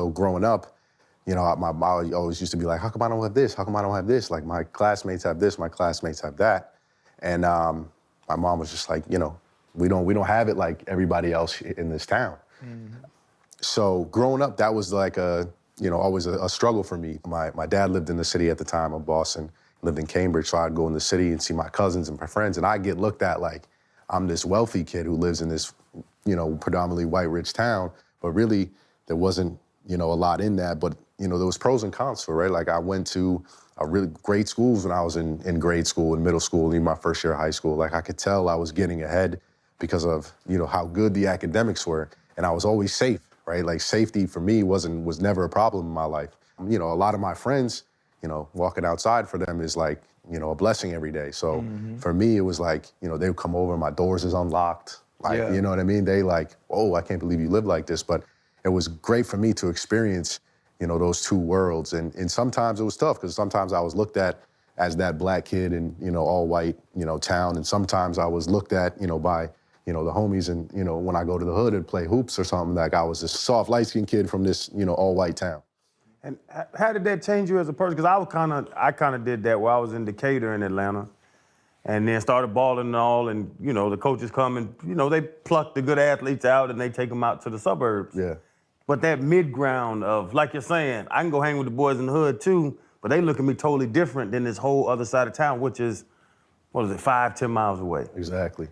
so growing up, you know, my mom always used to be like, how come I don't have this? How come I don't have this? Like my classmates have this, my classmates have that. And my mom was just like, you know, we don't have it like everybody else in this town. So growing up, that was like always a struggle for me. My dad lived in the city at the time of Boston, lived in Cambridge, so I'd go in the city and see my cousins and my friends, and I get looked at like I'm this wealthy kid who lives in this, you know, predominantly white rich town, but really there wasn't, you know, a lot in that, but you know, there was pros and cons for it, right? Like I went to a really great schools when I was in grade school and middle school, even my first year of high school. Like I could tell I was getting ahead because of, you know, how good the academics were, and I was always safe. Right? Like safety for me was never a problem in my life. You know, a lot of my friends, you know, walking outside for them is like, you know, a blessing every day. So for me, it was like, you know, they would come over, my doors is unlocked. Like, you know what I mean? They like, oh, I can't believe you live like this. But it was great for me to experience, you know, those two worlds. And sometimes it was tough because sometimes I was looked at as that black kid in, you know, all white, you know, town. And sometimes I was looked at, you know, by, you know, the homies, and, you know, when I go to the hood and play hoops or something, like I was this soft, light-skinned kid from this, you know, all-white town. And how did that change you as a person? Because I kind of did that while I was in Decatur in Atlanta, and then started balling and all, and, you know, the coaches come and, you know, they pluck the good athletes out and they take them out to the suburbs. Yeah. But that mid-ground of, like you're saying, I can go hang with the boys in the hood too, but they look at me totally different than this whole other side of town, which is, 5, 10 miles away. Exactly.